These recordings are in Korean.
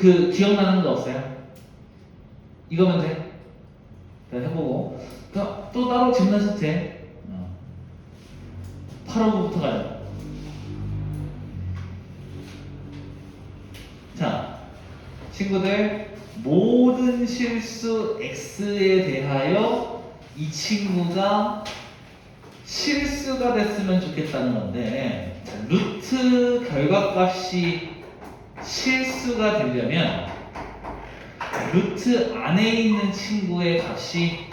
그 기억나는 거 없어요? 이거면 돼. 해보고 또 따로 질문하셔도 돼. 8호부터 가자. 자, 친구들, 모든 실수 x에 대하여 이 친구가 실수가 됐으면 좋겠다는 건데, 자, 루트 결과값이 실수가 되려면 루트 안에 있는 친구의 값이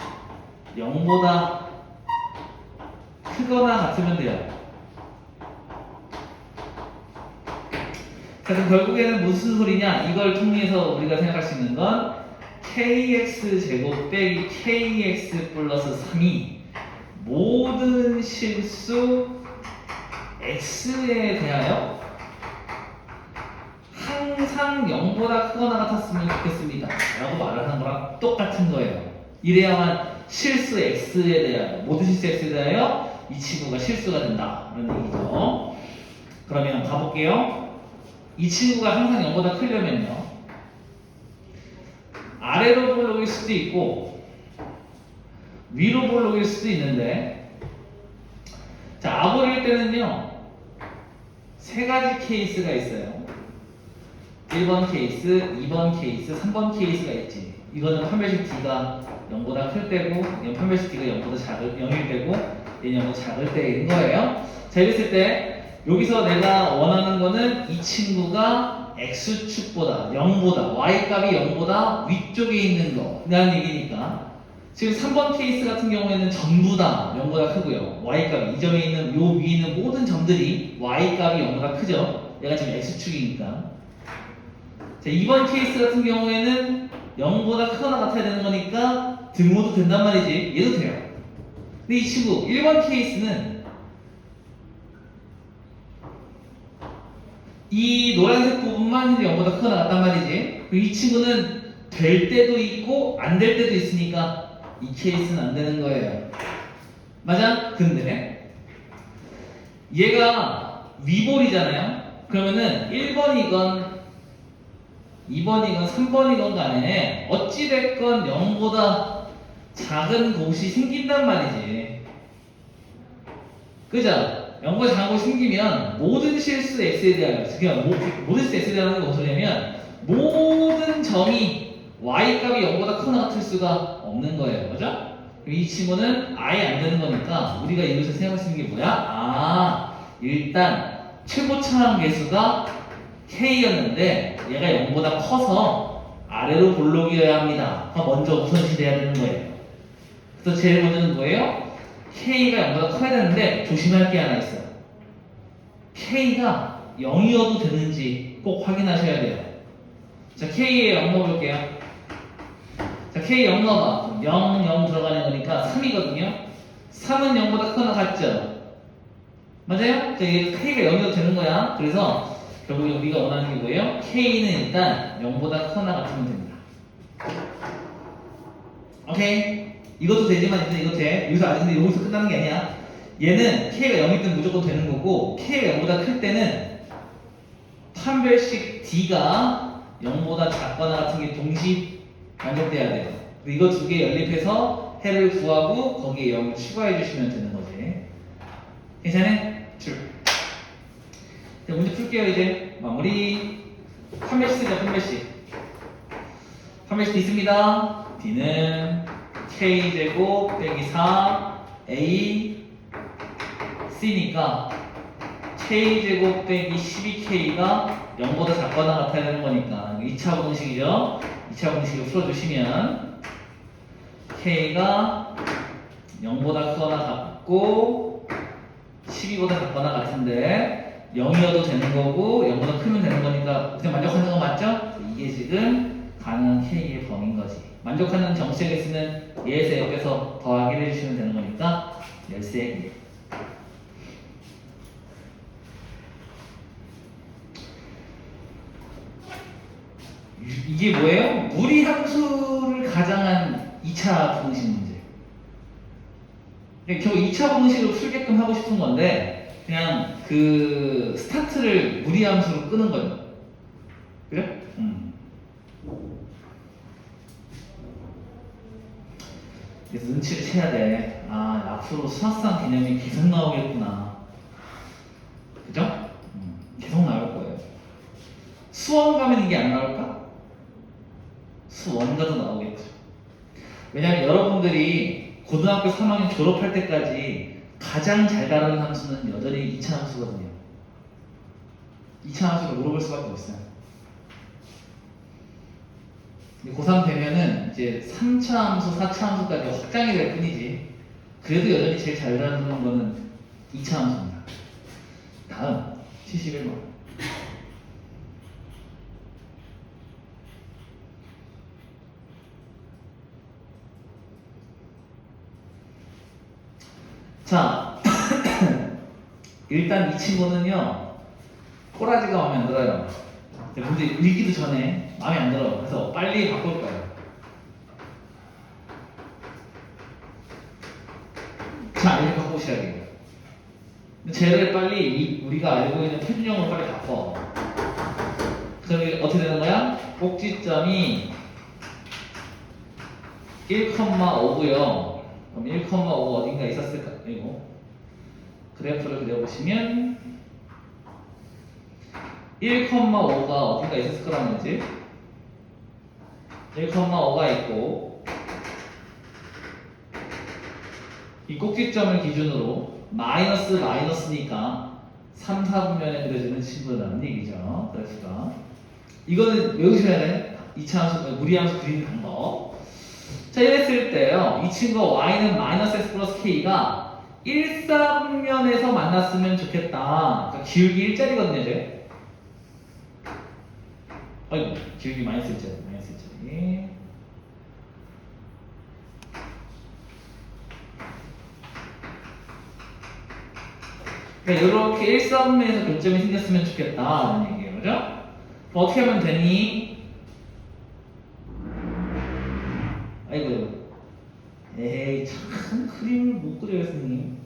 0보다 크거나 같으면 돼요. 자, 그럼 결국에는 무슨 소리냐? 이걸 통해서 우리가 생각할 수 있는 건 kx제곱 빼기 kx 플러스 3이 모든 실수 x에 대하여 항상 0보다 크거나 같았으면 좋겠습니다 라고 말을 하는 거랑 똑같은 거예요. 이래야만 실수 x에 대하여, 모든 실수 x에 대하여 이 친구가 실수가 된다 이런 얘기죠. 그러면 가볼게요. 이 친구가 항상 0보다 크려면요, 아래로 볼록일 수도 있고 위로 볼록일 수도 있는데, 자, 아볼일 때는요 세 가지 케이스가 있어요. 1번 케이스, 2번 케이스, 3번 케이스가 있지. 이거는 판별식 D가 0보다 클 때고, 이건 판별식 D가 0보다 0일 때고, 얘는 0보다 작을 때인 거예요. 자, 이랬을 때 여기서 내가 원하는 거는 이 친구가 X축보다 0보다, Y값이 0보다 위쪽에 있는 거라는 얘기니까, 지금 3번 케이스 같은 경우에는 전부 다 0보다 크고요. Y값이, 이 점에 있는, 요 위에 있는 모든 점들이 Y값이 0보다 크죠. 얘가 지금 X축이니까. 자, 2번 케이스 같은 경우에는 0보다 크거나 같아야 되는 거니까 등호도 된단 말이지. 얘도 돼요. 근데 이 친구 1번 케이스는 이 노란색 부분만 0보다 크거나 같단 말이지. 이 친구는 될 때도 있고 안 될 때도 있으니까 이 케이스는 안 되는 거예요. 맞아? 근데 얘가 위볼이잖아요. 그러면은 1번이건 2번이건 3번이건 간에 어찌됐건 0보다 작은 곳이 생긴단 말이지. 그죠? 0보다 작은 곳이 생기면 모든 실수 x에 대하여, 그냥 모든 실수 x에 대하는 게 무슨 소리냐면 모든 점이 y값이 0보다 크거나 같을 수가 없는 거예요. 그죠? 이 친구는 아예 안 되는 거니까 우리가 여기서 생각할 수 있는 게 뭐야? 아, 일단 최고 차항 계수가 K였는데 얘가 0보다 커서 아래로 볼록이어야 합니다. 먼저 우선시돼야 되는 거예요. 그래서 제일 먼저는 뭐예요? K가 0보다 커야 되는데 조심할 게 하나 있어요. K가 0이어도 되는지 꼭 확인하셔야 돼요. 자, K에 0 넣어볼게요. 자, K 0 넣어봐. 0, 0 들어가는 거니까 3이거든요. 3은 0보다 크거나 같죠? 맞아요? 자, K가 0이어도 되는 거야. 그래서 결국 우리가 원하는 게 뭐예요? K는 일단 0보다 크거나 같으면 됩니다. 오케이? 이것도 되지만 일단 이거 돼. 여기서 아직 근데 여기서 끝나는 게 아니야. 얘는 K가 0일 때는 무조건 되는 거고, K가 0보다 클 때는 판별식 D가 0보다 작거나 같은 게 동시 만족돼야 돼요. 이거 두 개 연립해서 해를 구하고 거기에 0을 추가해 주시면 되는 거지. 괜찮아? 줄. 자, 문제 풀게요. 이제 마무리. 판별식 쓰자. 판별식 D 있습니다. D는 K제곱 빼기 4 A C니까 K제곱 빼기 12K가 0보다 작거나 같아야 되는 거니까 2차 공식이죠. 2차 공식을 풀어주시면 K가 0보다 크거나 같고 12보다 작거나 같은데 0이어도 되는 거고 0보다 크면 되는 거니까 그냥 만족하는 거 맞죠? 이게 지금 가능한 K의 범위인 거지. 만족하는 정식 X는 얘에서 옆에서 더하기를 해주시면 되는 거니까 13개. 이게 뭐예요? 무리함수를 가장한 2차 공식 문제. 겨우 2차 공식을 풀게끔 하고 싶은 건데 그냥 그 스타트를 무리함수로 끄는 거죠. 그래? 그래서 눈치를 채야 돼. 아, 앞으로 수학상 개념이 계속 나오겠구나. 그죠? 계속 나올 거예요. 수원 가면 이게 안 나올까? 수원 가도 나오겠죠. 왜냐면 여러분들이 고등학교 3학년 졸업할 때까지 가장 잘 다루는 함수는 여전히 2차 함수거든요. 2차 함수를 물어볼 수밖에 없어요. 고3 되면은 이제 3차 함수, 4차 함수까지 확장이 될 뿐이지. 그래도 여전히 제일 잘 다루는 거는 2차 함수입니다. 다음 71번. 자, 일단 이 친구는요, 꼬라지가 마음에 안 들어요. 문제 읽기도 전에 마음에 안 들어요. 그래서 빨리 바꿀 거예요. 자, 이렇게 바꾸셔야 돼요. 쟤를 빨리 우리가 알고 있는 표준형으로 빨리 바꿔. 그럼 어떻게 되는 거야? 꼭지점이 1,5고요. 그럼 1,5가 어딘가 있었을까? 이거 그래프를 그려보시면 1,5가 어딘가 있었을 거라는 거지. 1,5가 있고 이 꼭지점을 기준으로 마이너스니까 3, 4분면에 그려지는 친구라는 얘기죠. 그래프가 이거는 외우셔야 돼. 2차 함수, 무리함수 그리는 방법. 자, 이랬을 때요, 이 친구와 y는 마이너스 x 플러스 k가 1, 4분면에서 만났으면 좋겠다. 그러니까 기울기 1짜리거든요, 이제. 아이고, 기울기 마이너스 1짜리. 그러니까 이렇게 1, 4분면에서 교점이 생겼으면 좋겠다. 라는 얘기예요, 그죠? 그럼 어떻게 하면 되니? 아이고, 에이, 참 그림을 못 그려요, 선생님.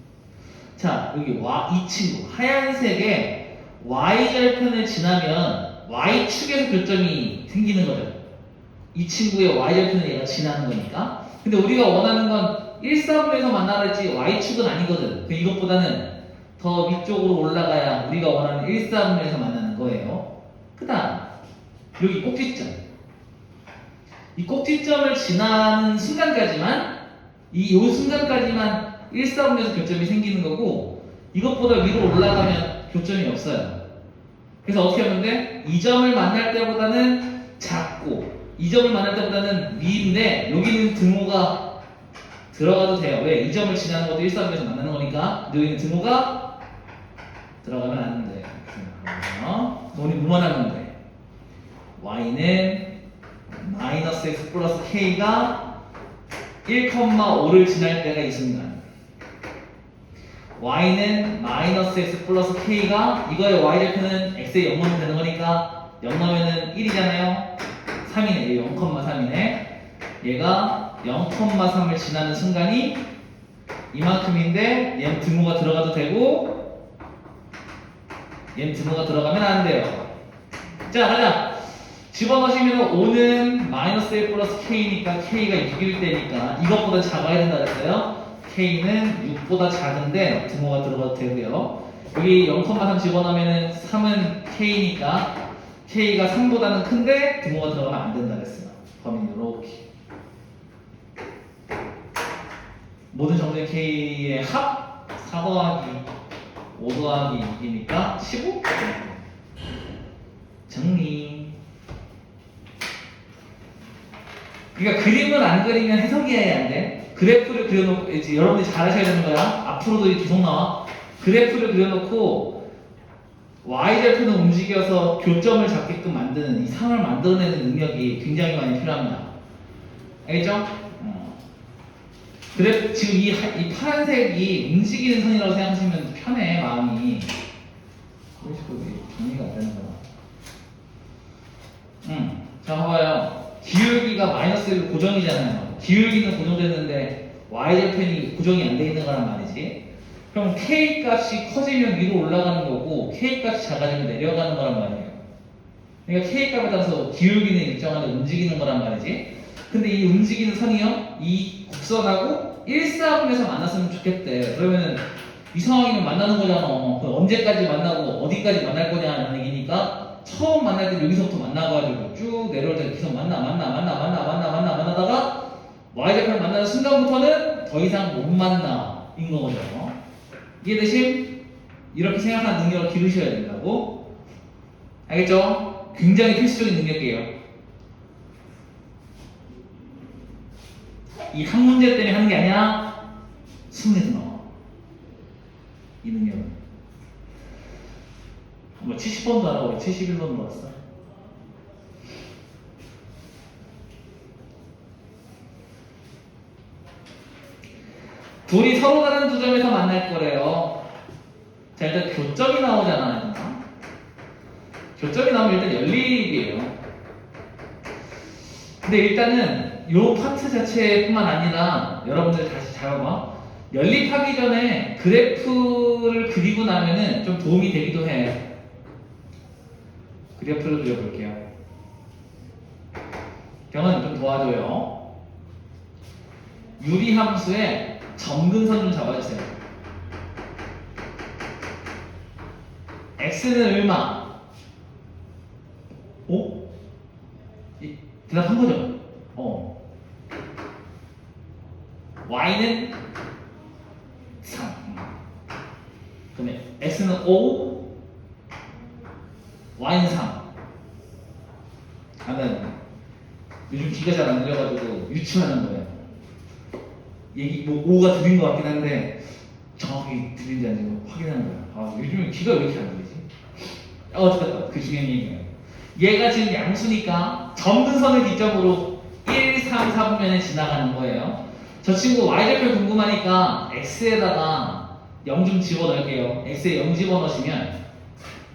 자, 여기 이 친구 하얀색에 y절편을 지나면 y축에서 교점이 생기는 거죠. 이 친구의 y절편을 얘가 지나는 거니까. 근데 우리가 원하는 건 1, 4분면에서 만나라 했지 y축은 아니거든. 이것보다는 더 위쪽으로 올라가야 우리가 원하는 1, 4분면에서 만나는 거예요. 그 다음 여기 꼭지점. 이 꼭지점을 지나는 순간까지만 요 순간까지만 1, 4분면에서 교점이 생기는 거고 이것보다 위로 올라가면 교점이 없어요. 그래서 어떻게 하면 돼? 이 점을 만날 때보다는 작고 이 점을 만날 때보다는 위인데 여기는 등호가 들어가도 돼요. 왜? 이 점을 지나는 것도 1, 4분면에서 만나는 거니까 여기는 등호가 들어가면 안 돼. 우리 뭐만 하면 돼? y는 마이너스 x 플러스 k가 1,5를 지날 때가 이 순간. y는 마이너스 x 플러스 k가 이거의 y절편은 x에 0 넣으면 되는 거니까 0 넣으면 1이잖아요. 3이네. 0,3이네. 얘가 0,3을 지나는 순간이 이만큼인데 얘는 등호가 들어가도 되고 얘는 등호가 들어가면 안 돼요. 자, 가자. 집어넣으시면 5는 마이너스 1 플러스 k니까 k가 6일 때니까 이것보다 작아야 된다 그랬어요. k는 6보다 작은데 등호가 들어가도 되고요. 여기 0,3 집어넣으면 3은 k니까 k가 3보다는 큰데 등호가 들어가면 안 된다 그랬어요. 범위는 이렇게. 모든 정도의 k의 합 4 더하기 5 더하기 6이니까 15? 정리. 그러니까 그림을 안 그리면 해석이어야 안 돼. 그래프를 그려놓고 이제 여러분들이 잘 하셔야 되는 거야. 앞으로도 계속 나와. 그래프를 그려놓고 y절편을 움직여서 교점을 잡게끔 만드는 이 상을 만들어내는 능력이 굉장히 많이 필요합니다. 알겠죠? 그래 지금 이 파란색이 움직이는 선이라고 생각하시면 편해 마음이. 그런 식으로 정리가 안 되는 거야. 자, 봐봐요. 기울기가 마이너스 1로 고정이잖아요. 기울기는 고정됐는데 y절편이 고정이 안 돼 있는 거란 말이지. 그럼 k 값이 커지면 위로 올라가는 거고 k 값이 작아지면 내려가는 거란 말이에요. 그러니까 K 값에 따라서 기울기는 일정하게 움직이는 거란 말이지. 근데 이 움직이는 선이요, 이 곡선하고 1사분에서 만났으면 좋겠대. 그러면은 이 상황이면 만나는 거잖아. 그럼 언제까지 만나고 어디까지 만날 거냐는 얘기니까 처음 만날 때 여기서부터 만나가지고 쭉 내려올 때 계속 만나다가 y좌표를 만나는 순간부터는 더 이상 못 만나 인 거거든요. 이해되심? 이렇게 생각하는 능력을 기르셔야 된다고. 알겠죠? 굉장히 필수적인 능력이에요. 이 한 문제 때문에 하는 게 아니야. 수능에서 나와. 이 능력은. 뭐 70번도 안 하고 71번도 왔어. 둘이 서로 다른 두 점에서 만날 거래요. 자, 일단 교점이 나오잖아요. 교점이 나오면 일단 연립이에요. 근데 일단은 요 파트 자체뿐만 아니라 여러분들 다시 잘 봐봐. 연립하기 전에 그래프를 그리고 나면은 좀 도움이 되기도 해. 그래프를 그려볼게요. 경은 좀 도와줘요. 유리함수의 점근선 좀 잡아주세요. x는 얼마? 오? 대답한 거죠? y는 3. 그러면 x는 5, y는 3. 나는 요즘 기가 잘 안 들려가지고 유추하는 거예요. 얘기 뭐 5가 들린 것 같긴 한데 정확히 들린지 아닌지 확인하는 거야. 아, 요즘에 귀가 왜 이렇게 안 들리지? 어쨌든 그 중요한 얘기예요. 얘가 지금 양수니까 점근선을 기점으로 1, 3, 4분면에 지나가는 거예요. 저 친구 y좌표 궁금하니까 x에다가 0 좀 집어넣을게요. x에 0 집어넣으시면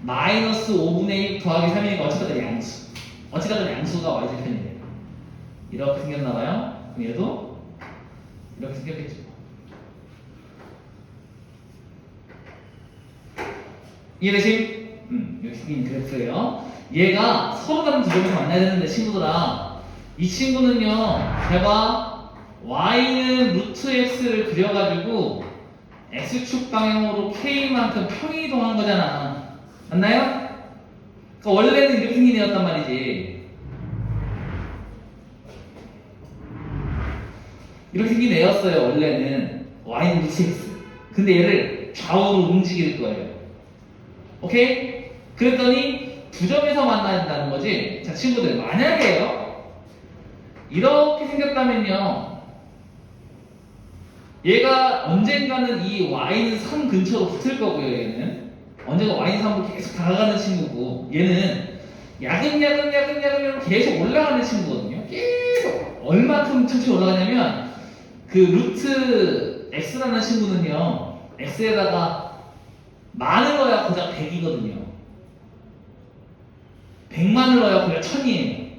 마이너스 5분의 1 더하기 3이니까 어쨌든 양수. 어쨌든 양수가 y좌표입니다. 이렇게 생겼나봐요. 그럼 얘도 이렇게 생겼겠죠. 이해되심? 이렇게 생긴 그래프예요. 얘가 서로 다른 두 점에서 만나야 되는데 친구들아, 이 친구는요, 봐봐, y는 루트 x를 그려가지고 x축 방향으로 k만큼 평이동한 거잖아. 맞나요? 그러니까 원래는 이렇게 생긴 애였단 말이지. 이렇게 생긴 애였어요. 원래는 y는 루트 x. 근데 얘를 좌우로 움직일 거예요. 오케이? 그랬더니 두 점에서 만나야 된다는 거지. 자, 친구들, 만약에요, 이렇게 생겼다면요, 얘가 언젠가는 이 y는 3 근처로 붙을 거고요. 얘는 언젠가 y는 3으로 계속 다가가는 친구고, 얘는 야금야금 계속 올라가는 친구거든요. 계속 얼마큼 천천히 올라가냐면 그 루트 x라는 친구는요, x에다가 만을 넣어야 고작 100이거든요. 100만을 넣어야 고작 1000이에요.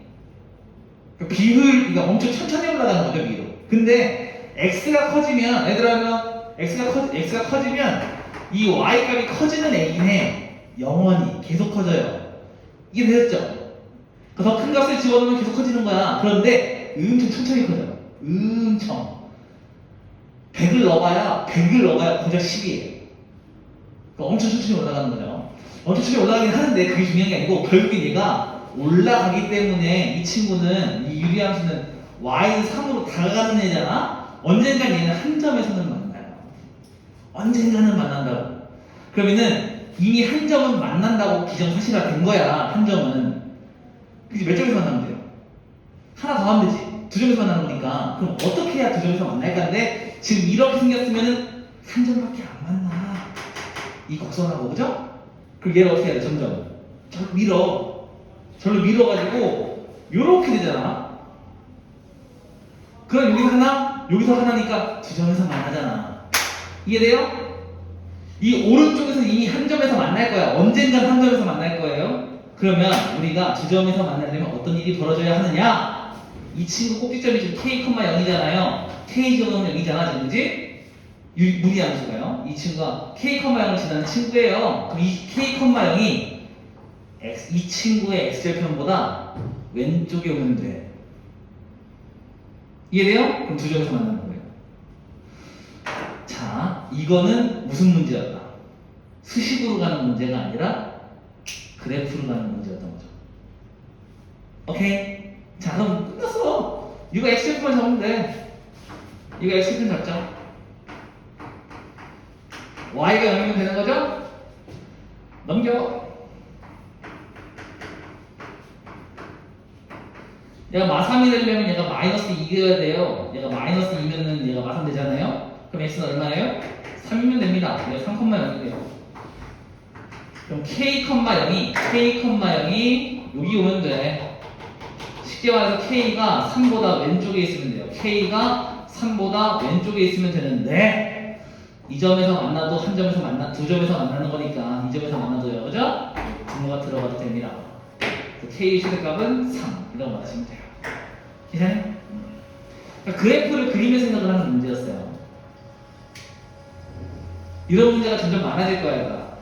그러니까 엄청 천천히 올라가는 거죠, 위로. 근데 x가 커지면, 얘들아, x가 커지면 이 y 값이 커지는 애긴 해. 영원히 계속 커져요. 이게 되셨죠? 더 큰 값을 집어넣으면 계속 커지는 거야. 그런데 엄청 천천히 커져요. 엄청. 100을 넣어봐야 고작 10이에요. 그러니까 엄청 천천히 올라가는 거죠. 엄청 천천히 올라가긴 하는데 그게 중요한 게 아니고, 결국엔 얘가 올라가기 때문에 이 친구는, 이 유리함수는 y는 3으로 다가가는 애잖아? 언젠간 얘는 한 점에서는 만나요. 언젠가는 만난다고. 그러면은 이미 한 점은 만난다고 기정사실화 된 거야. 한 점은. 그치? 몇 점에서 만나면 돼요? 하나 더 하면 되지. 두 점에서 만나는 거니까. 그럼 어떻게 해야 두 점에서 만날까인데, 지금 이렇게 생겼으면은 한 점밖에 안 만나. 이 곡선하고, 그죠? 그럼 얘를 어떻게 해야 돼? 점점 절로 밀어가지고 요렇게 되잖아. 그럼 여기서 하나니까 두 점에서 만나잖아. 이해돼요? 이 오른쪽에서 이미 한 점에서 만날 거야. 언젠간 한 점에서 만날 거예요. 그러면 우리가 두 점에서 만나려면 어떤 일이 벌어져야 하느냐? 이 친구 꼭지점이 지금 k,0이잖아요. k-0은 0이잖아, 지금, 그지? 무리함수가요. 이 친구가 k,0을 지나는 친구예요. 그럼 이 k,0이 이 친구의 x절편보다 왼쪽에 오면 돼. 이해돼요? 그럼 두 점에서 만나는 거예요. 자, 이거는 무슨 문제였다? 수식으로 가는 문제가 아니라 그래프로 가는 문제였던 거죠. 오케이? 자, 그럼 끝났어. 이거 x절편 잡으면 돼. 이거 x절편 잡자. y가 0이면 되는 거죠? 넘겨. 얘가 마3이 되려면 얘가 마이너스 2가 돼요. 얘가 마이너스 2면은 얘가 마3 되잖아요? 그럼 x는 얼마예요? 3이면 됩니다. 얘가 3,0이 돼요. 그럼 k,0이 여기 오면 돼. 쉽게 말해서 k가 3보다 왼쪽에 있으면 돼요. k가 3보다 왼쪽에 있으면 되는데 이 점에서 만나도 한 점에서 두 점에서 만나는 거니까 이 점에서 만나도요. 그죠? 분모가 들어가도 됩니다. k의 최대값은 3 이라고 말하시면 돼요. 괜찮아요? 그러니까 그래프를 그리면서 생각을 하는 문제였어요. 이런 문제가 점점 많아질 거야. 얘가.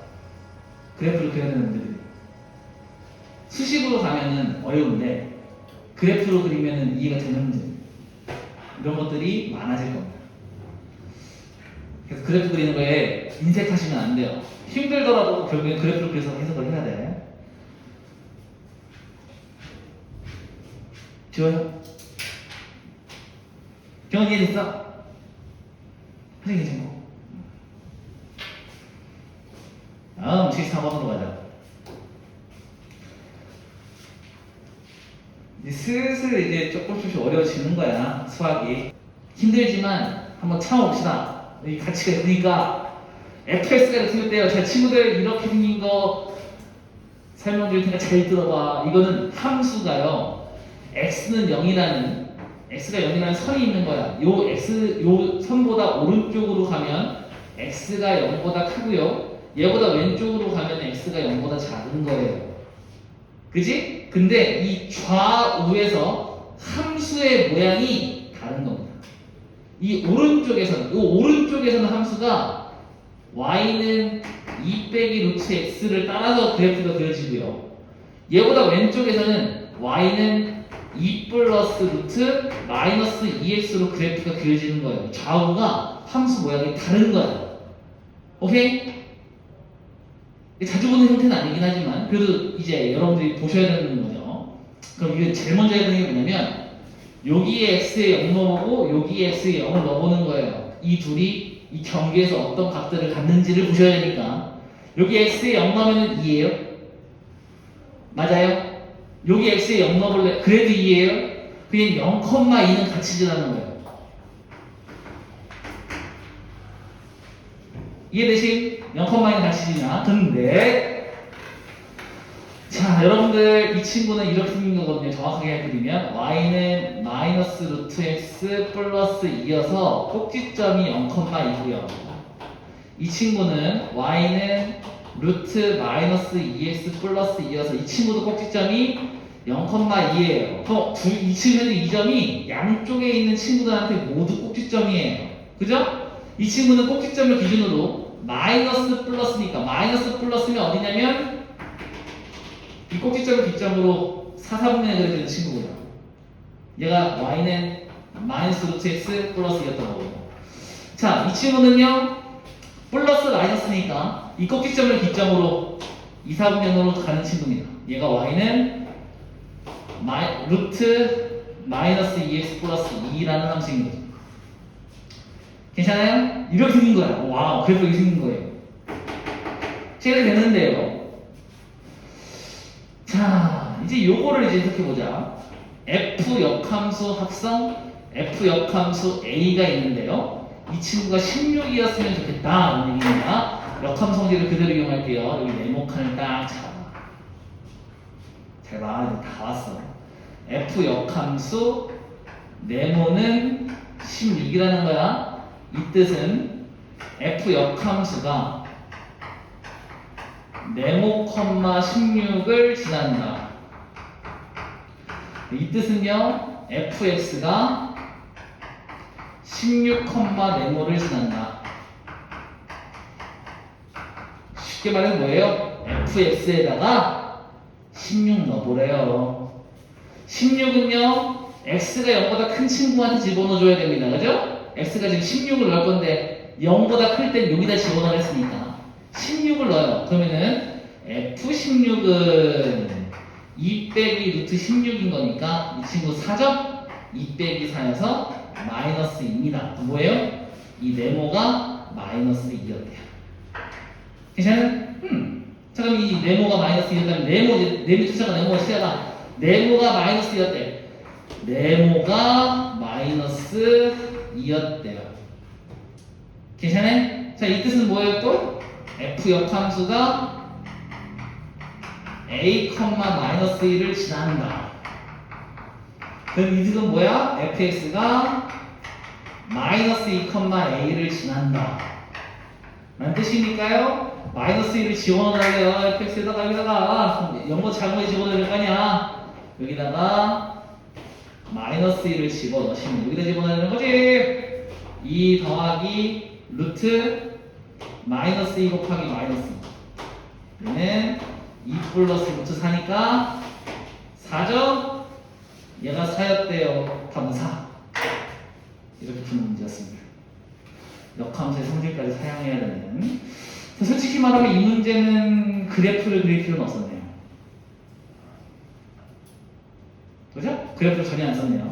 그래프를 그려야 되는 문제들이. 수식으로 가면은 어려운데 그래프로 그리면은 이해가 되는 문제. 이런 것들이 많아질 겁니다. 그래서 그래프 그리는 거에 인색하시면 안 돼요. 힘들더라도 결국엔 그래프를 그려서 해석을 해야 돼. 좋아요? 경험 이해됐어? 선생님 괜찮고. 다음 74번으로 가자. 이제 슬슬 이제 조금씩 어려워지는 거야. 수학이. 힘들지만 한번 참아봅시다. 이 가치가 있으니까. fx가 이렇게 생겼대요. 자, 친구들 이렇게 생긴 거 설명드릴 테니까 잘 들어봐. 이거는 함수가요. x는 0이라는 x가 0이라는 선이 있는 거야. 요 선보다 오른쪽으로 가면 x가 0보다 크고요. 얘보다 왼쪽으로 가면 x가 0보다 작은 거예요. 그지? 근데 이 좌우에서 함수의 모양이 다른 겁니다. 이 오른쪽에서는 함수가 y는 2 빼기 루트 x를 따라서 그래프가 그려지고요. 얘보다 왼쪽에서는 y는 2 플러스 루트 마이너스 2x로 그래프가 그려지는 거예요. 좌우가 함수 모양이 다른 거예요. 오케이? 자주 보는 형태는 아니긴 하지만 그래도 이제 여러분들이 보셔야 되는 거죠. 그럼 이게 제일 먼저 해야 되는 게 뭐냐면 여기에 x에 0 넣어보고 여기에 x에 0을 넣어보는 거예요. 이 둘이 이 경계에서 어떤 각들을 갖는지를 보셔야 되니까 여기 x에 0 넣으면 2예요? 맞아요? 여기 x에 0 넣어볼래? 그래도 2예요? 그냥 0,2는 같이 지나는 거예요. 이해되신? 0,2는 같이 지나. 근데 자, 여러분들 이 친구는 이렇게 생긴 거거든요. 정확하게 그리면 y는 마이너스 루트 x 플러스 2여서 꼭지점이 0,2고요. 이 친구는 y는 루트 마이너스 2x 플러스 2여서 이 친구도 꼭지점이 0,2예요. 그럼 이 친구는 이 점이 양쪽에 있는 친구들한테 모두 꼭지점이에요. 그죠? 이 친구는 꼭지점을 기준으로 마이너스 플러스니까 마이너스 플러스면 어디냐면 이 꼭지점을 기점으로 사사분면에 그려지는 친구고요. 얘가 y는 마이너스 루트 x 플러스 2였던 거고요. 자, 이 친구는요 플러스 마이너스니까 이 꼭지점을 기점으로 2사분면으로 가는 친구입니다. 얘가 y는 루트 마이너스 2x 플러스 2라는 함수인 거죠. 괜찮아요? 이렇게 생긴 거야. 와우, 그래서 이렇게 생긴 거예요. 체결이 되는데요. 자, 이제 요거를 이제 해석해보자. f 역함수 합성 f 역함수 a가 있는데요. 이 친구가 16이었으면 좋겠다. 이런 얘기입니다. 역함 성질을 그대로 이용할게요. 여기 네모칸을 딱 잡아. 잘 봐, 다 왔어. f 역함수 네모는 16이라는 거야. 이 뜻은 f 역함수가 네모, 16을 지난다. 이 뜻은요, fx가 16, 네모를 지난다. 쉽게 말해서 뭐예요? fx에다가 16 넣어보래요. 16은요, x가 0보다 큰 친구한테 집어넣어줘야 됩니다. 그죠? x가 지금 16을 넣을 건데 0보다 클 땐 여기다 집어넣으라 했으니까 16을 넣어요. 그러면은 F16은 2 빼기 루트 16인 거니까 이 친구 4점 2 빼기 4여서 마이너스 2입니다. 뭐예요? 이 네모가 마이너스 2였대요. 괜찮아요? 자, 그럼 이 네모가 마이너스 2였다면 네모 투자가 네모가 시야가 네모가 마이너스 2였대. 네모가 마이너스 2였대요. 괜찮아요? 자, 이 뜻은 뭐예요 또? f 역함수가 a, 마이너스 1을 지난다. 그럼 이 뜻은 뭐야? fx가 마이너스 2, a를 지난다. 라는 뜻이니까요. 마이너스 1을 집어넣으래요. fx에다가 여기다가 0보 작은 거 집어넣을 거 아니야. 여기다가 마이너스 1을 집어넣으시면 여기다 집어넣는 거지. 2 더하기 루트 마이너스 2 곱하기 마이너스 2. 얘는 2 플러스 루트 4니까 4죠? 얘가 4였대요. 답은 4. 이렇게 푸는 문제였습니다. 역함수의 성질까지 사용해야 되는. 솔직히 말하면 이 문제는 그래프를 그릴 필요는 없었네요. 그죠? 그래프를 전혀 안 썼네요.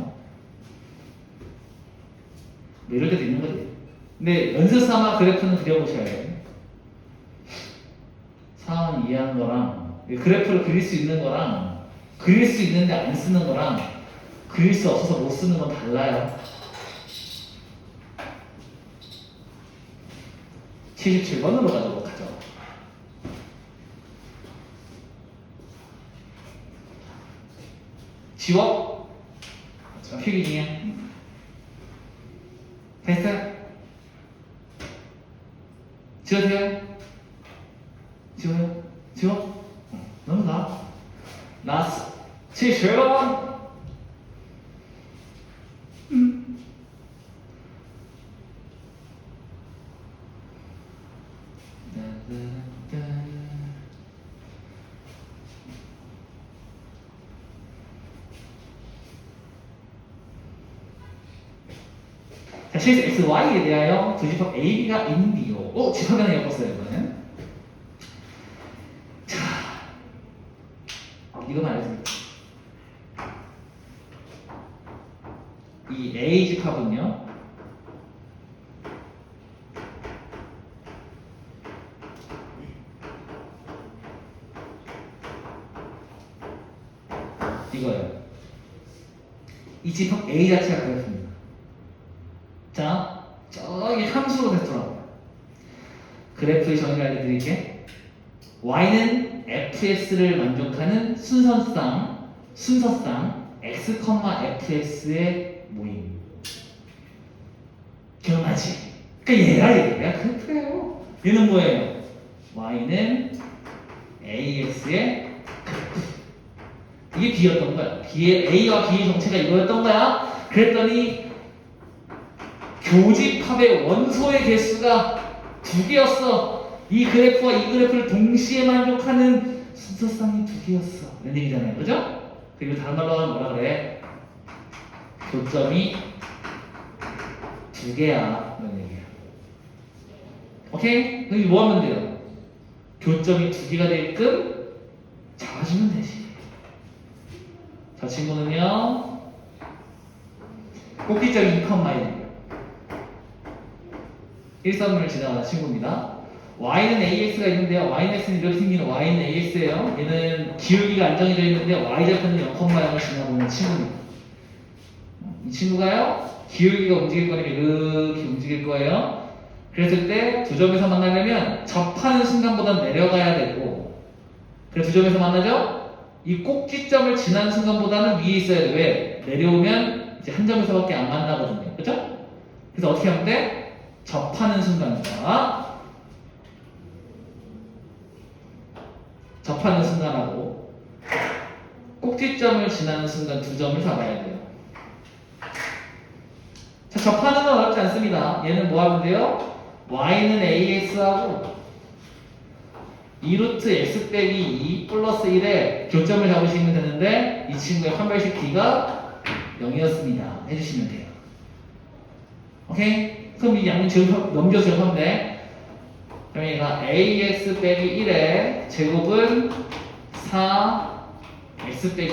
뭐 이럴 때도 있는 거지. 근데 연습 삼아 그래프는 그려보셔야 돼요. 상황 이해하는 거랑 그래프를 그릴 수 있는 거랑 그릴 수 있는데 안 쓰는 거랑 그릴 수 없어서 못 쓰는 건 달라요. 77번으로 가도록 하죠. 지워? 필기 중이야. 됐어요? 지워도 돼요? 지워요? 지워? 너무 나았어. 77번! 자, 실수 x, y에 대하여 두 집합 AB가 있는데요. 집합이 하나 엮었어요, 이거는. 자, 이거만 알려드릴게요. 이 A 집합은요, 이거예요. 이 집합 A 자체가 그렇습니다. 자, 저기 함수로 됐더라고요. 그래프의 정의를 알려드릴게. y는 fx를 만족하는 순서상 x, fx의 모임. 기억나지? 그러니까 얘가 그래프예요. 얘는 뭐예요? y는 ax의 그래프. 이게 b였던 거야. a와 b의 정체가 이거였던 거야. 그랬더니 교집합의 원소의 개수가 2개였어. 이 그래프와 이 그래프를 동시에 만족하는 순서쌍이 2개였어. 이런 얘기잖아요. 그죠? 그리고 다른 말로 하면 뭐라 그래? 교점이 2개야. 이런 얘기야. 오케이? 그럼 뭐 하면 돼요? 교점이 2개가 되게끔 잡아주면 되지. 저 친구는요, 꼭지점이 2,1이에요. 1선을 지나가는 친구입니다. y는 ax가 있는데요. y는 이렇게 생기는 y는 ax예요. 얘는 기울기가 안정해져 있는데 y좌표는 0,0을 지나보는 친구입니다. 이 친구가요, 기울기가 움직일 거니까 이렇게 움직일 거예요. 그랬을 때 두 점에서 만나려면 접하는 순간보다 내려가야 되고, 그래서 두 점에서 만나죠? 이 꼭지점을 지나는 순간보다는 위에 있어야 돼. 왜? 내려오면 이제 한 점에서밖에 안 만나거든요. 그죠? 그래서 어떻게 하면 돼? 접하는 순간과 접하는 순간하고 꼭지점을 지나는 순간 두 점을 잡아야 돼요. 자, 접하는 건 어렵지 않습니다. 얘는 뭐 하면 돼요? y는 ax하고 이 2루트 x 빼기 2 플러스 1에 교점을 잡으시면 되는데 이 친구의 판별식 d가 0이었습니다. 해주시면 돼요. 오케이? 그럼 이 양면 넘겨서 제곱하는데 그럼 얘가 ax 빼기 1의 제곱은 4x 빼기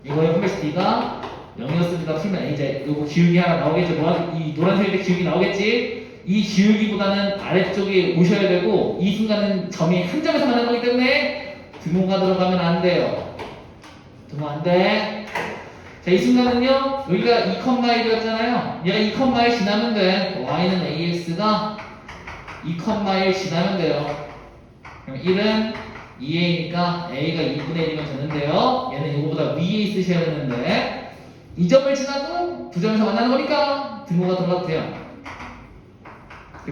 2 이거의 판별식 d가 0이었습니다. 풀면 이제 요거 기울기 하나 나오겠죠. 이 노란색의 기울기 나오겠지? 이 기울기보다는 아래쪽에 오셔야 되고 이 순간은 점이 한 점에서 만나는 거기 때문에 등호가 들어가면 안 돼요. 등호 안 돼. 자, 이 순간은요. 여기가 2,1이었잖아요. 얘가 2,1 지나면 돼. y는 ax가 2,1 지나면 돼요. 그럼 1은 2a니까 a가 2분의 1이면 되는데요. 얘는 이거보다 위에 있으셔야 되는데 이 점을 지나도 두 점에서 만나는 거니까 등호가 들어가도 돼요.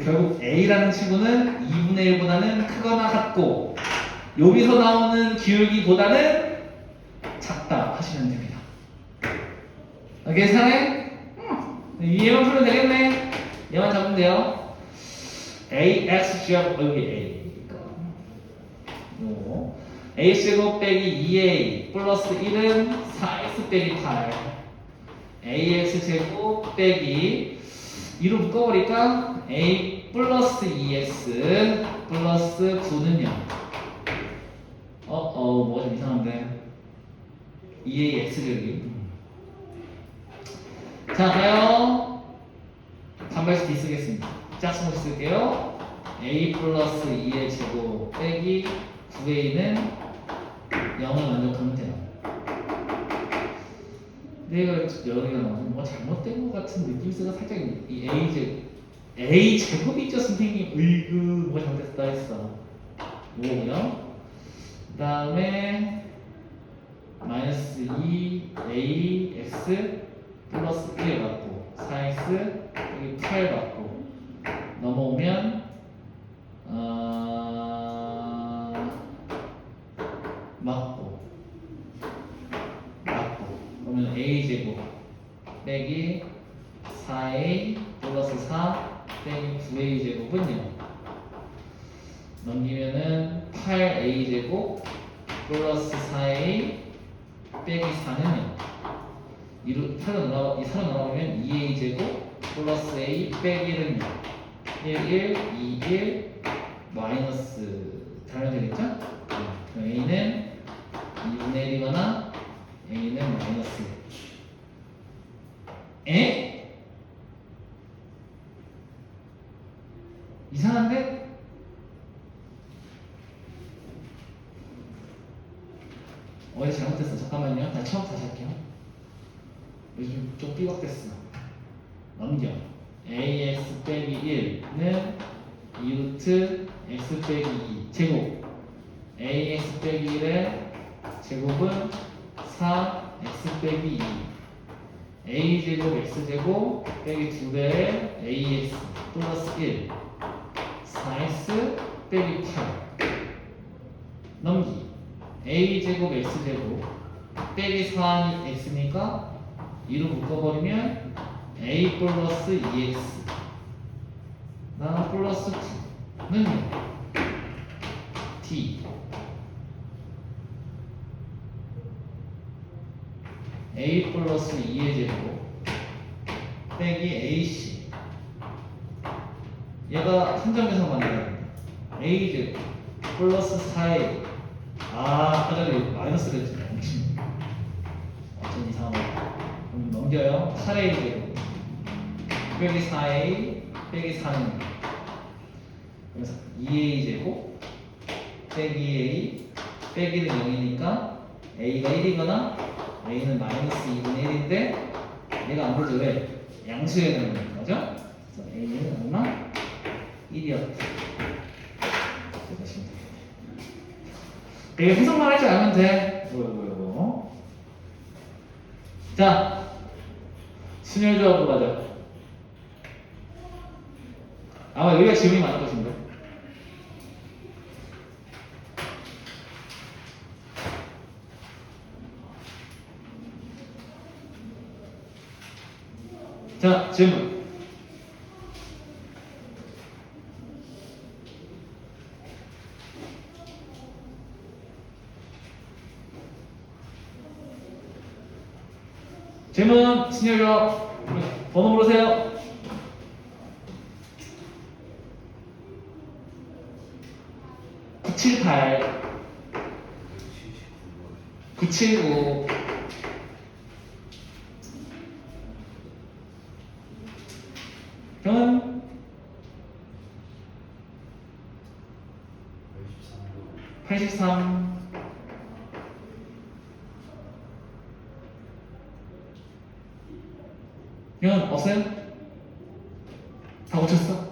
결국 A라는 친구는 2분의 1보다는 크거나 같고 여기서 나오는 기울기보다는 작다 하시면 됩니다. 계산해? 얘만 풀면 되겠네. 얘만 잡으면 돼요. AX 제곱 여기 A A제곱 빼기 2A 플러스 1은 4X 빼기 8 AX제곱 빼기 2로 묶어버리니까 A 플러스 2X 플러스 9는요 뭐가 좀 이상한데 2A X제곱이 자 가요 단발식 D 쓰겠습니다. 짝수로 쓸게요. A 플러스 2의 제곱 빼기 9A는 0을 만족하면 돼요. 내가 여기가 뭔가 잘못된 것 같은 느낌새가 살짝 이 A 제곱이 있죠 선생님. 으이그 뭐가 잘못됐다 했어. 뭐고요? 그 다음에 마이너스 2AX 플러스 1 받고 4X 여기 8 받고 넘어오면 맞고 그러면 A제곱 빼기 4A 플러스 4 빼기 9A제곱은요 넘기면은 8A제곱 플러스 4A 빼기 4는요 이 3로 나오면 2A제곱 플러스 A 빼기 1은요 1, 1, 2, 1 마이너스 달면 되겠죠? 그럼 A는 2분의 1이거나 A는 마이너스 에? 이상한데? 어디 잘못했어. 잠깐만요. 나 처음 다시 할게요. 요즘 좀 삐걱댔어. 넘겨. ax 빼기 1는 2루트 x 빼기 2 제곱 ax 빼기 1의 제곱은 4x 빼기 2 a제곱 x제곱 빼기 2배의 ax 플러스 1 4x 빼기 8 넘기 a제곱 x제곱 빼기 4는 x니까 2로 묶어버리면 a 플러스 2x 나 플러스 9는 t a 플러스 2의 제곱 빼기 ac 얘가 한 점에서 만나요. a 제곱 플러스 4a 아까 전에 마이너스를 했잖아요. 어쩐 이상한 거 그럼 넘겨요. 8a 제곱 빼기 4a 빼기 4는 그래서 2a 제곱 빼기 a 빼기는 0이니까 a가 1이거나 a는 마이너스 2분의 1인데 얘가 안 되죠. 왜? 양수해야 되는 거죠? 그래서 a는 얼마? 1이었다. 내가 해석만 할 줄 알면 돼. 뭐요. 자, 순열조합으로 가자. 아마 여기가 질문이 많을 것인데. 자, 질문. 질문, 신여죠. 번호 물으세요. 978 979 형은 83 형은 없어요? 다 고쳤어?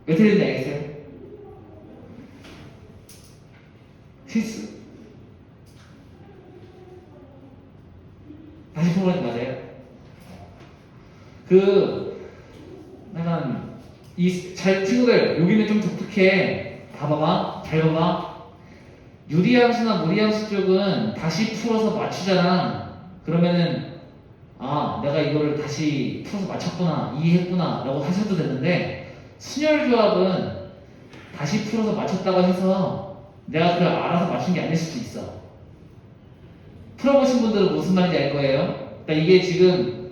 왜 틀린지 알겠어요? 실수. 다시 풀어보는 거 맞아요? 약간 친구들 여기는 좀 독특해. 봐봐봐, 잘 봐봐. 유리함수나 무리함수 쪽은 다시 풀어서 맞추잖아. 그러면은 내가 이거를 다시 풀어서 맞췄구나, 이해했구나 라고 하셔도 되는데, 순열조합은 다시 풀어서 맞췄다고 해서 내가 그걸 알아서 맞춘 게 아닐 수도 있어. 풀어보신 분들은 무슨 말인지 알 거예요. 그러니까 이게 지금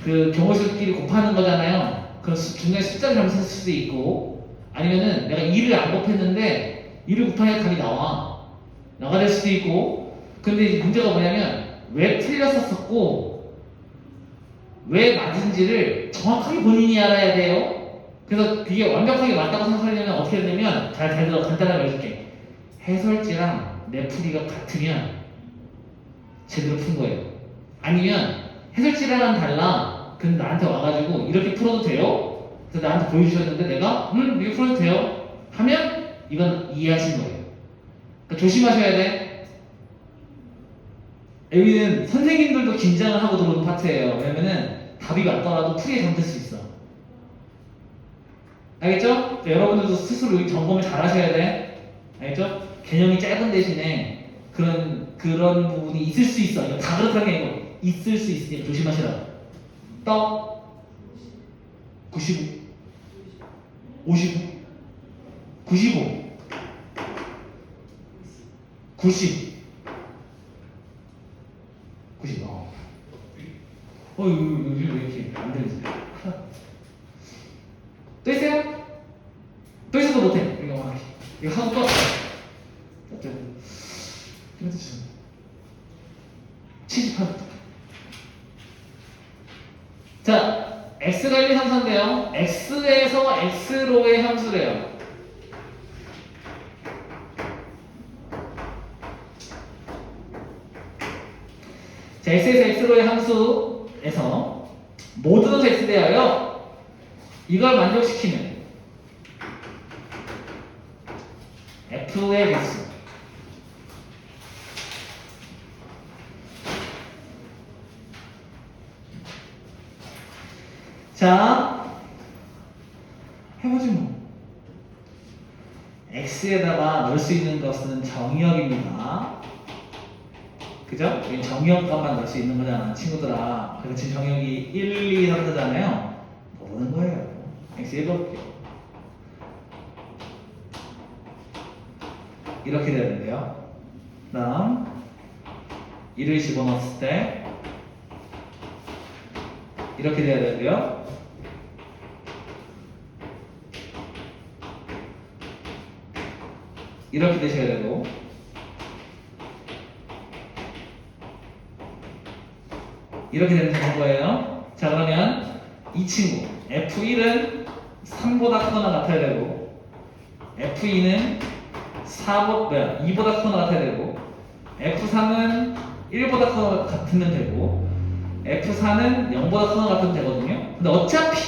그 경우수끼리 곱하는 거잖아요. 그럼 중간에 숫자를 잘못했을 수도 있고, 아니면은 내가 2를 안 곱했는데 2를 곱하니까 답이 나가 될 수도 있고. 근데 이제 문제가 뭐냐면 왜 틀렸었고 왜 맞은지를 정확하게 본인이 알아야 돼요. 그래서 그게 완벽하게 맞다고 생각하려면 어떻게 해야 되냐면, 잘 들어, 간단하게 말해줄게. 해설지랑 내 풀이가 같으면 제대로 푼 거예요. 아니면 해설지랑은 달라. 근데 나한테 와가지고 이렇게 풀어도 돼요? 그래서 나한테 보여주셨는데 내가 이렇게 풀어도 돼요? 하면 이건 이해하신 거예요. 그러니까 조심하셔야 돼. 여기는 선생님들도 긴장을 하고 들어오는 파트예요. 왜냐면은 답이 맞더라도 풀이에 잘못될 수 있어. 알겠죠? 여러분들도 스스로 여기 점검을 잘 하셔야 돼. 알겠죠? 개념이 짧은 대신에 그런 부분이 있을 수 있어. 이거 다 그렇다는 게 아니고 있을 수 있으니까 조심하시라고. 떡 95 55 95 90 90 요즘 왜 이렇게 안 들리지? 또 있어요? 또 있어도 못해. 이거 하고 또 어쨌든 78. 자, x가 1, 2, 3, 4인데요. x에서 x로의 함수래요. 자, x에서 x로의 함수에서 모든 x 대하여 이걸 만족시키면 f의 x 자, 해보지 뭐. x에다가 넣을 수 있는 것은 정의역입니다. 그죠? 여기 정의역값만 넣을 수 있는 거잖아, 친구들아. 그래서 지금 정의역이 1, 2, 3, 4잖아요. 모르는 거예요. x 읽어볼게요. 이렇게 되는데요. 그 다음 1을 집어넣었을 때 이렇게 돼야 되고요. 이렇게 되셔야 되고, 이렇게 되면 되는 거예요. 자, 그러면 이 친구 F1은 3보다 크거나 같아야 되고, F2는 2보다 크거나 같아야 되고, F3은 1보다 크거나 같으면 되고, F4는 0보다 크거나 같으면 되거든요. 근데 어차피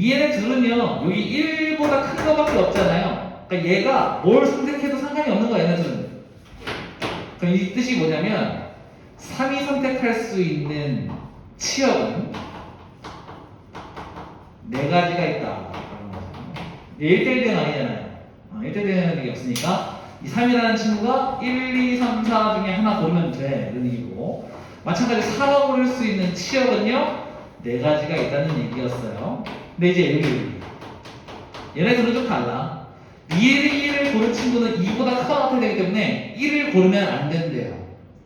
얘네 둘은요, 여기 1보다 큰 거밖에 없잖아요. 그러니까 얘가 뭘 선택해도 상관이 없는 거야, 얘네들은. 그럼 이 뜻이 뭐냐면 3이 선택할 수 있는 치역은 4가지가 있다. 1대1은 아니잖아요. 1대1은 게 없으니까 이 3이라는 친구가 1, 2, 3, 4 중에 하나 고르면 돼. 이런 얘기고, 마찬가지 4가 고를 수 있는 치역은요 4가지가 있다는 얘기였어요. 근데 이제 여기 얘네들은 좀 달라. 1을 고른 친구는 2보다 크거나 같아야 되기 때문에 1을 고르면 안 된대요.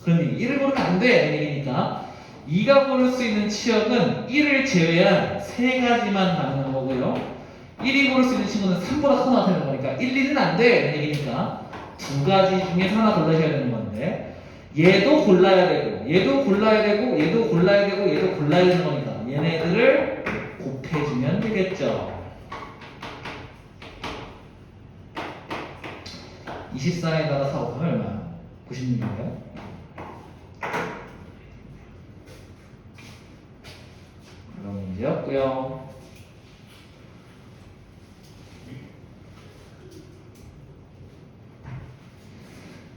그런 얘기. 1을 고르면 안 돼. 이런 얘기니까. 2가 고를 수 있는 치역은 1을 제외한 3가지만 가능한 거고요. 1이 고를 수 있는 친구는 3보다 커 나타나는 거니까 1, 2는 안 돼. 이런 얘기니까 2가지 중에서 하나 골라셔야 되는 건데 얘도 골라야 되고 얘도 골라야 되고 얘도 골라야 되고 얘도 골라야 되는 거니까 얘네들을 곱해주면 되겠죠. 24에다가 4 곱하면 얼마야? 96인가요? 그런 문제였고요.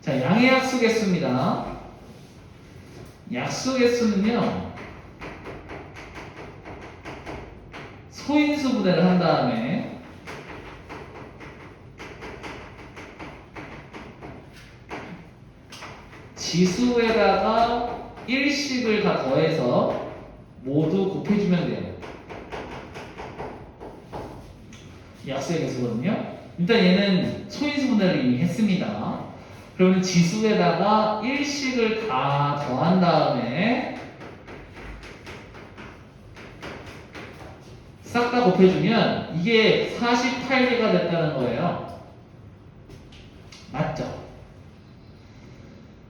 자, 양의 약수 개수입니다. 약수 개수는요, 소인수 분해를 한 다음에 지수에다가 일식을 다 더해서 모두 곱해주면 돼요. 약수의 개수거든요. 일단 얘는 소인수 분해를 이미 했습니다. 그러면 지수에다가 일식을 다 더한 다음에 싹 다 곱해주면 이게 48개가 됐다는 거예요. 맞죠?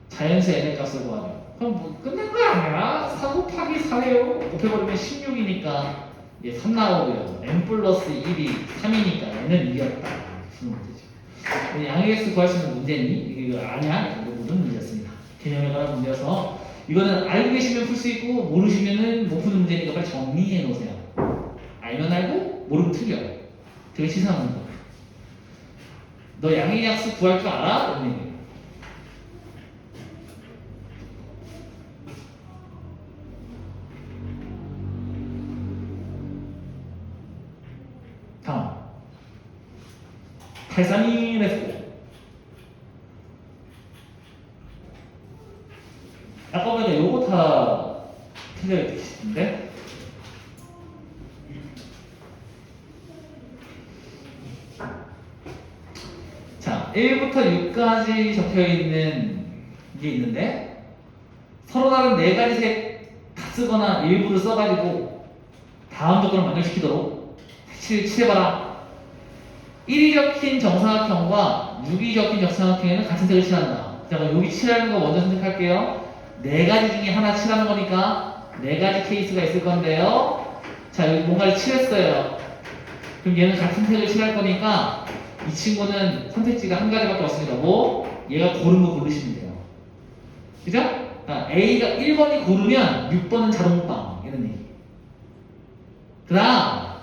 자연수 n의 값을 구하면 그럼 뭐 끝낸 거 아니야? 4 곱하기 4예요. 곱해버리면 16이니까 얘 3 나오고요. n 플러스 1이 3이니까 n은 2였다. 무슨 문제죠? 양의 수 구할 수 있는 문제니? 이거 아니야? 이거 모든 문제였습니다. 개념에 관한 문제여서 이거는 알고 계시면 풀 수 있고 모르시면은 못 푸는 문제니까 빨리 정리해 놓으세요. 알면 알고 모르면 틀려. 되게 치사한 문제. 너 양의 약수 구할 줄 알아? 이런 얘기예요. 다음 831F 아까 보니까 요거 다 틀려있던데 자 1부터 6까지 적혀있는 게 있는데 서로 다른 4가지 색 다 쓰거나 일부를 써가지고 다음 조건을 만족시키도록 칠해봐라. 1이 적힌 정사각형과 6이 적힌 정사각형에는 같은 색을 칠한다. 자, 그럼 여기 칠하는 거 먼저 선택할게요. 4가지 중에 하나 칠하는 거니까 4가지 케이스가 있을 건데요. 자, 여기 뭔가를 칠했어요. 그럼 얘는 같은 색을 칠할 거니까 이 친구는 선택지가 한 가지밖에 없습니다. 뭐? 얘가 고른 거 고르시면 돼요. 그죠? A가 1번이 고르면 6번은 자동빵. 이런 얘기. 그 다음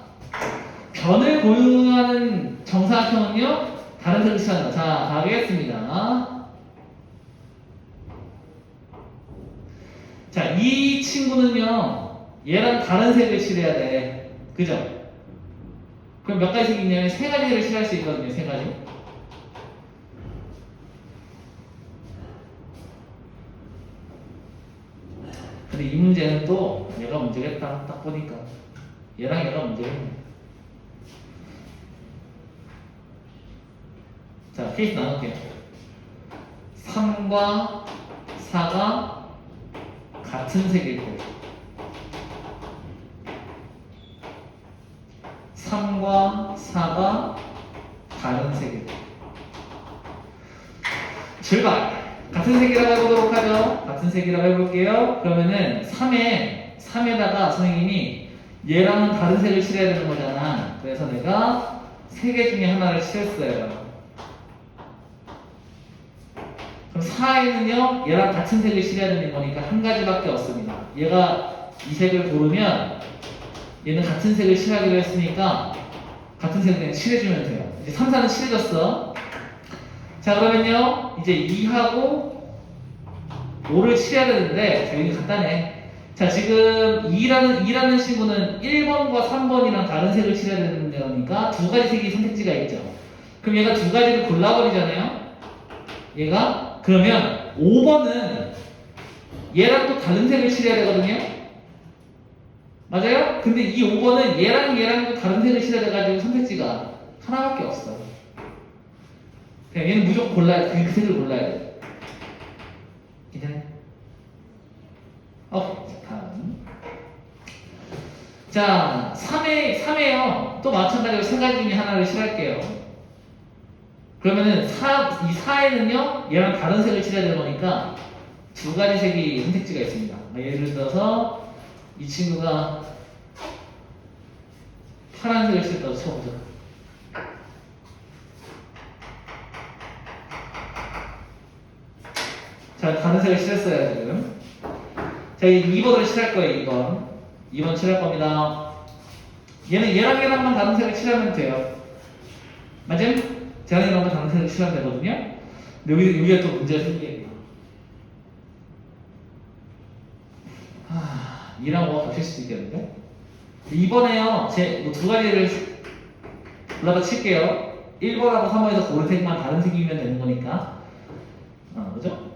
변을 고유하는 정사각형은요 다른 색을 칠한다. 자, 가겠습니다. 자, 이 친구는요 얘랑 다른 색을 칠해야 돼. 그죠? 그럼 몇 가지 색이 있냐면 3가지 색을 칠할 수 있거든요. 3가지. 근데 이 문제는 또 얘가 문제겠다. 딱 보니까 얘랑 얘가 문제겠네. 자, 케이스 나눌게요. 3과 4가 같은 색일 때 3과 4가 다른 색일 때 출발! 같은 색이라고 해보도록 하죠. 같은 색이라고 해볼게요. 그러면은 3에다가 선생님이 얘랑은 다른 색을 칠해야 되는 거잖아. 그래서 내가 3개 중에 하나를 칠했어요. 그럼 4에는요 얘랑 같은 색을 칠해야 되는 거니까 한 가지밖에 없습니다. 얘가 이 색을 고르면 얘는 같은 색을 칠하기로 했으니까 같은 색을 그냥 칠해주면 돼요. 이제 3, 4는 칠해졌어. 자, 그러면요 이제 2하고 5를 칠해야 되는데 여기 간단해. 자, 지금 2라는 친구는 1번과 3번이랑 다른 색을 칠해야 되는 거니까 2가지 색이 선택지가 있죠. 그럼 얘가 2가지를 골라버리잖아요. 얘가 그러면 5번은 얘랑 또 다른 색을 칠해야 되거든요. 맞아요? 근데 이 5번은 얘랑 또 다른 색을 칠해야 돼가지고 선택지가 하나밖에 없어. 그냥 얘는 무조건 골라야 돼. 그 색을 골라야 돼. 괜찮아요? 다음. 자, 3회요. 또 마찬가지로 세 가지 중에 하나를 칠할게요. 그러면은 이 4에는요, 얘랑 다른 색을 칠해야 되는 거니까 두 가지 색이 선택지가 있습니다. 예를 들어서 이 친구가 파란색을 칠다고 쳐보자. 자, 다른 색을 칠했어요, 지금. 자, 2번을 칠할 거예요, 2번 칠할 겁니다. 얘랑만 다른 색을 칠하면 돼요. 맞아요? 얘랑만 다른 색을 칠하면 되거든요. 근데 여기가 또 문제가 생기겠네요. 2랑 5가 겹칠 수도 있겠는데? 이번에요, 두 가지를 골라서 칠게요. 1번하고 3번에서 고른 색만 다른 색이면 되는 거니까. 그죠?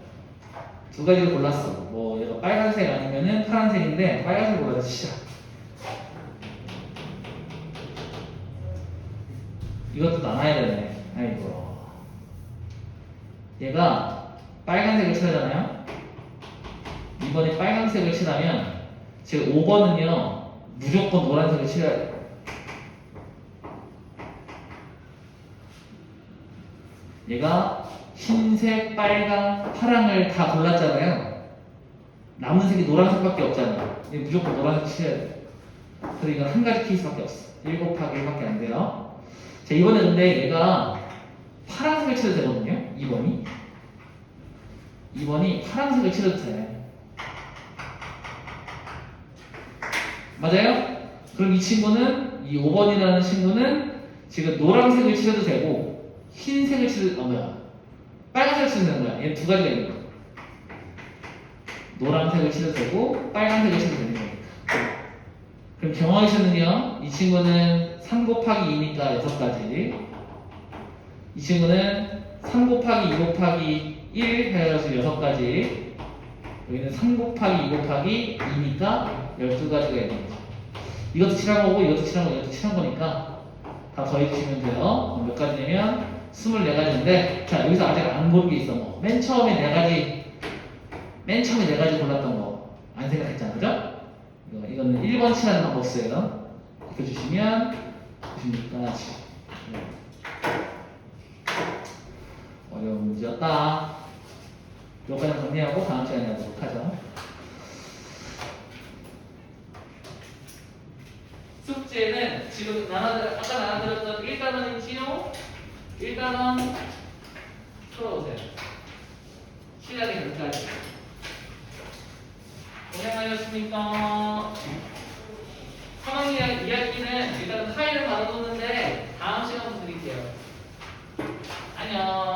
두 가지를 골랐어. 뭐, 얘가 빨간색 아니면은 파란색인데, 빨간색 골라서 치자. 이것도 나눠야 되네. 아이고. 얘가 빨간색을 칠하잖아요? 이번에 빨간색을 칠하면, 지금 5번은요, 무조건 노란색을 칠해야 돼요. 얘가 흰색, 빨강, 파랑을 다 골랐잖아요. 남은 색이 노란색밖에 없잖아요. 얘 무조건 노란색 칠해야 돼요. 그래서 이건 한 가지 케이스밖에 없어. 1 곱하기 1밖에 안 돼요. 자, 이번에 근데 얘가 파란색을 칠해도 되거든요. 2번이 파란색을 칠해도 돼. 맞아요? 그럼 이 친구는, 이 5번이라는 친구는 지금 노란색을 칠해도 되고, 흰색을 칠해도, 빨간색을 칠해도 되는 거야. 얘 두 가지가 있는 거야. 노란색을 칠해도 되고, 빨간색을 칠해도 되는 거니까. 그럼 경화의수는요, 이 친구는 3 곱하기 2니까 6가지. 이 친구는 3 곱하기 2 곱하기 1 해가지고 6가지. 여기는 3 곱하기 2 곱하기 2니까 12가지가 있는 거죠. 이것도 칠한 거고, 이것도 칠한 거고, 이것도 칠한 거니까 다 더해주시면 돼요. 몇 가지냐면 24가지인데, 자, 여기서 아직 안 고른 게 있어. 뭐. 맨 처음에 4가지 골랐던 거 안 생각했잖아, 그죠? 이거는 1번 칠하는 방법 써요. 익혀주시면 96가지. 어려운 문제였다. 여기까지 정리하고 다음 시간에 하도록 하죠. 숙제는 지금 아까 나눠드렸던 1단원이지요? 1단원 풀어보세요. 시작이 여기까지. 고생하셨습니까? 상황 이야기는 일단 파일을 받아뒀는데 다음 시간부터 드릴게요. 안녕.